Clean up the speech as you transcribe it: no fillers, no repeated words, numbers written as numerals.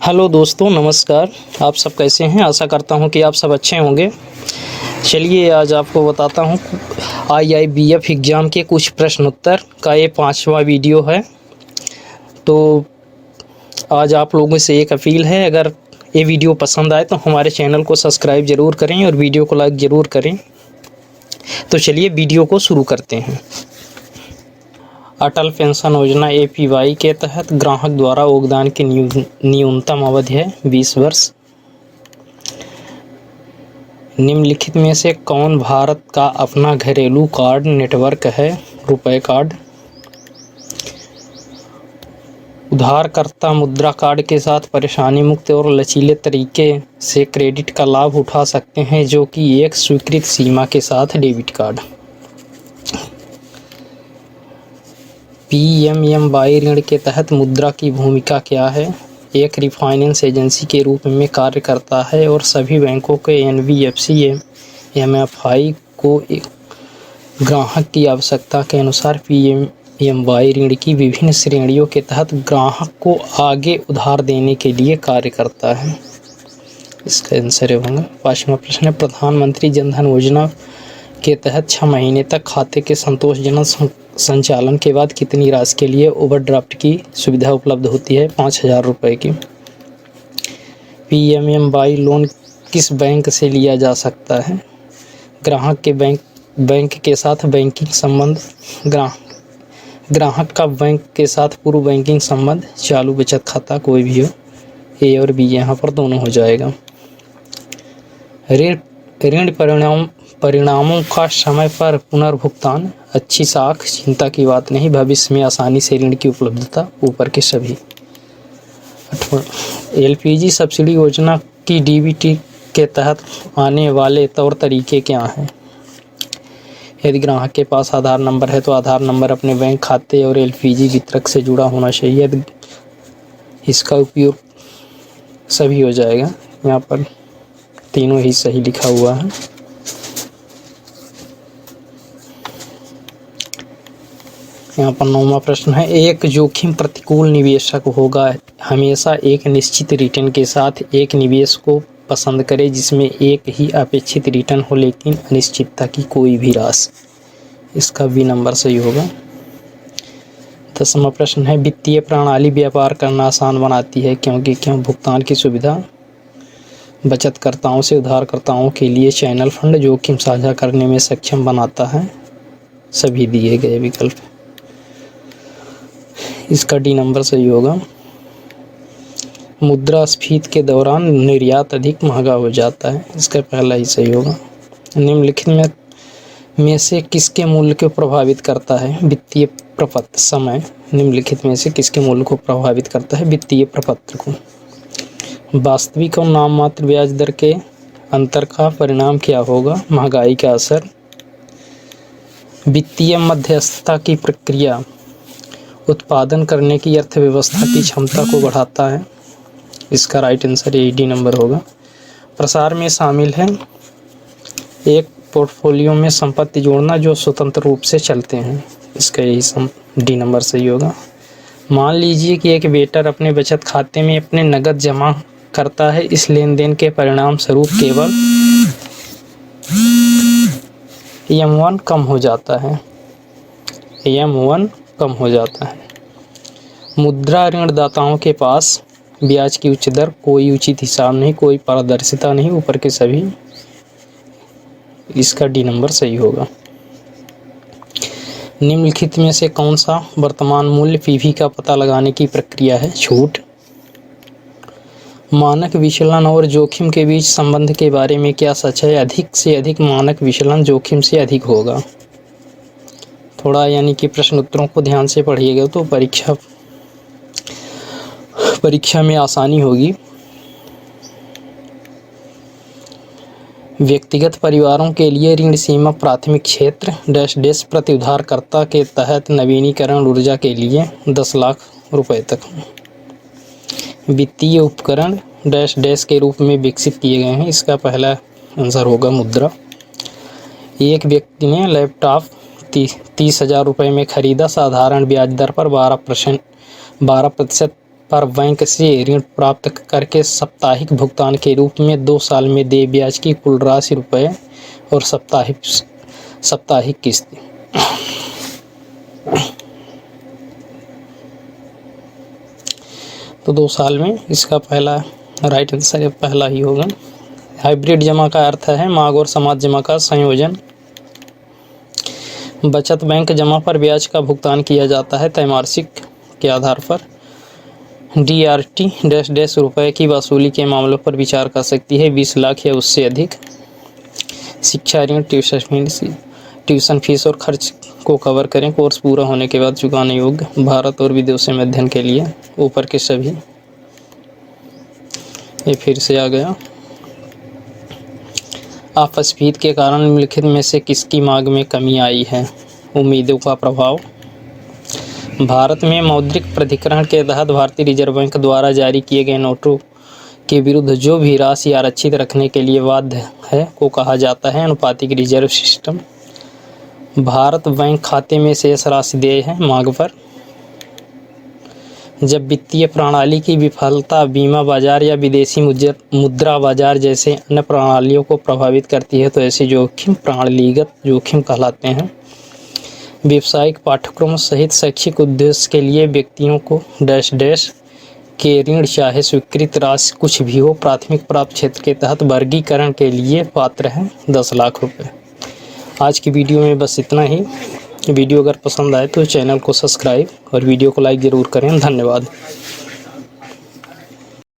Hello दोस्तों, नमस्कार। आप सब कैसे हैं? आशा करता हूं कि आप सब अच्छे होंगे। चलिए आज आपको बताता हूं आईआईबीएफ एग्ज़ाम के कुछ प्रश्न उत्तर का ये 5वां वीडियो है। तो आज आप लोगों से एक अपील है, अगर ये वीडियो पसंद आए तो हमारे चैनल को सब्सक्राइब ज़रूर करें और वीडियो को लाइक ज़रूर करें। तो चलिए वीडियो को शुरू करते हैं। अटल पेंशन योजना एपीवाई के तहत ग्राहक द्वारा योगदान की न्यूनतम अवधि है 20 वर्ष। निम्नलिखित में से कौन भारत का अपना घरेलू कार्ड नेटवर्क है? रुपए कार्ड। उधारकर्ता मुद्रा कार्ड के साथ परेशानी मुक्त और लचीले तरीके से क्रेडिट का लाभ उठा सकते हैं, जो कि एक स्वीकृत सीमा के साथ डेबिट कार्ड। पीएमएमवाई ऋण के तहत मुद्रा की भूमिका क्या है? एक रिफाइनेंस एजेंसी के रूप में कार्य करता है और सभी बैंकों के एनबीएफसी एमएफआई को ग्राहक की आवश्यकता के अनुसार पीएमएमवाई ऋण की विभिन्न श्रेणियों के तहत ग्राहक को आगे उधार देने के लिए कार्य करता है। इसका आंसर होगा 5वां प्रश्न है, प्रधानमंत्री जनधन योजना के तहत 6 महीने तक खाते के संतोषजनक संचालन के बाद कितनी राशि के लिए ओवरड्राफ्ट की सुविधा उपलब्ध होती है? 5,000 रुपये की। पीएमएमवाई लोन किस बैंक से लिया जा सकता है? ग्राहक के बैंक के साथ बैंकिंग संबंध, ग्राहक का बैंक के साथ पूर्व बैंकिंग संबंध, चालू बचत खाता, कोई भी हो। ए और बी यहाँ पर दोनों हो जाएगा। ऋण परिणामों का समय पर पुनर्भुगतान, अच्छी साख, चिंता की बात नहीं, भविष्य में आसानी से ऋण की उपलब्धता, ऊपर के सभी। एलपीजी सब्सिडी योजना की डीबीटी के तहत आने वाले तौर तरीके क्या हैं? यदि ग्राहक के पास आधार नंबर है तो आधार नंबर अपने बैंक खाते और एलपीजी वितरक से जुड़ा होना चाहिए। यदि इसका उपयोग सभी हो जाएगा। यहाँ पर तीनों ही सही लिखा हुआ है। यहाँ पर 9वां प्रश्न है, एक जोखिम प्रतिकूल निवेशक होगा हमेशा एक निश्चित रिटर्न के साथ एक निवेश को पसंद करे जिसमें एक ही अपेक्षित रिटर्न हो लेकिन अनिश्चितता की कोई भी राशि। इसका बी नंबर सही होगा। 10वां प्रश्न है, वित्तीय प्रणाली व्यापार करना आसान बनाती है क्योंकि क्यों? भुगतान की सुविधा, बचतकर्ताओं से उधारकर्ताओं के लिए चैनल फंड, जोखिम साझा करने में सक्षम बनाता है, सभी दिए गए विकल्प। इसका डी नंबर सही होगा। मुद्रास्फीति के दौरान निर्यात अधिक महंगा हो जाता है, इसका पहला ही सही होगा। निम्नलिखित में से किसके मूल्य को प्रभावित करता है? वित्तीय प्रपत्र। समय निम्नलिखित में से किसके मूल्य को प्रभावित करता है? वित्तीय प्रपत्र को। वास्तविक और नाममात्र ब्याज दर के अंतर का परिणाम क्या होगा? महंगाई का असर। वित्तीय मध्यस्थता की प्रक्रिया उत्पादन करने की अर्थव्यवस्था की क्षमता को बढ़ाता है, इसका राइट आंसर डी नंबर होगा। प्रसार में शामिल है एक पोर्टफोलियो में संपत्ति जोड़ना जो स्वतंत्र रूप से चलते हैं, इसका यही डी नंबर सही होगा। मान लीजिए कि एक वेटर अपने बचत खाते में अपने नकद जमा करता है, इस लेन देन के परिणाम स्वरूप केवल M1 कम हो जाता है, M1 कम हो जाता है। मुद्रा ऋणदाताओं के पास ब्याज की उच्च दर, कोई उचित हिसाब नहीं, कोई पारदर्शिता नहीं, ऊपर के सभी। इसका डी नंबर सही होगा। निम्नलिखित में से कौन सा वर्तमान मूल्य पीवी का पता लगाने की प्रक्रिया है? छूट। मानक विचलन और जोखिम के बीच संबंध के बारे में क्या सच है? अधिक से अधिक मानक विचलन जोखिम से अधिक होगा। थोड़ा यानी कि प्रश्न उत्तरों को ध्यान से पढ़िएगा तो परीक्षा में आसानी होगी। व्यक्तिगत परिवारों के लिए ऋण सीमा प्राथमिक क्षेत्र डैश डैश प्रति उधारकर्ता के तहत नवीनीकरण ऊर्जा के लिए 10 लाख रुपए तक। वित्तीय उपकरण डैश डैश के रूप में विकसित किए गए हैं, इसका पहला आंसर होगा मुद्रा। एक व्यक्ति ने लैपटॉप 30,000 रुपये में खरीदा, साधारण ब्याज दर पर 12% पर बैंक से ऋण प्राप्त करके साप्ताहिक भुगतान के रूप में 2 साल में देय ब्याज की कुल राशि रुपये और साप्ताहिक किस्त। तो 2 साल में इसका पहला राइट आंसर पहला ही होगा। हाइब्रिड जमा का अर्थ है मांग और समाज जमा का संयोजन। बचत बैंक जमा पर ब्याज का भुगतान किया जाता है त्रैमासिक के आधार पर। DRT डैश रुपए की वसूली के मामलों पर विचार कर सकती है 20 लाख या उससे अधिक। शिक्षा ऋण ट्यूशन फीस और खर्च को कवर करें, कोर्स पूरा होने के बाद चुकाने योग्य, भारत और विदेशों में अध्ययन के लिए। ऊपर के सभी ये फिर से आ गया। अपस्फीति के कारण निम्नलिखित में से किसकी मांग में कमी आई है? उम्मीदों का प्रभाव। भारत में मौद्रिक प्राधिकरण के तहत भारतीय रिजर्व बैंक द्वारा जारी किए गए नोटों के विरुद्ध जो भी राशि आरक्षित रखने के लिए बाध्य है को कहा जाता है अनुपातिक रिजर्व सिस्टम। भारत बैंक खाते में शेष राशि देय है मांग पर। जब वित्तीय प्रणाली की विफलता बीमा बाजार या विदेशी मुद्रा बाजार जैसे अन्य प्रणालियों को प्रभावित करती है तो ऐसे जोखिम प्रणालीगत जोखिम कहलाते हैं। व्यावसायिक पाठ्यक्रम सहित शैक्षिक उद्देश्य के लिए व्यक्तियों को डैश के ऋण चाहे स्वीकृत राशि कुछ भी हो प्राथमिक प्राप्त क्षेत्र के तहत वर्गीकरण के लिए पात्र है 10 लाख रुपए। आज की वीडियो में बस इतना ही। वीडियो अगर पसंद आए तो चैनल को सब्सक्राइब और वीडियो को लाइक ज़रूर करें। धन्यवाद।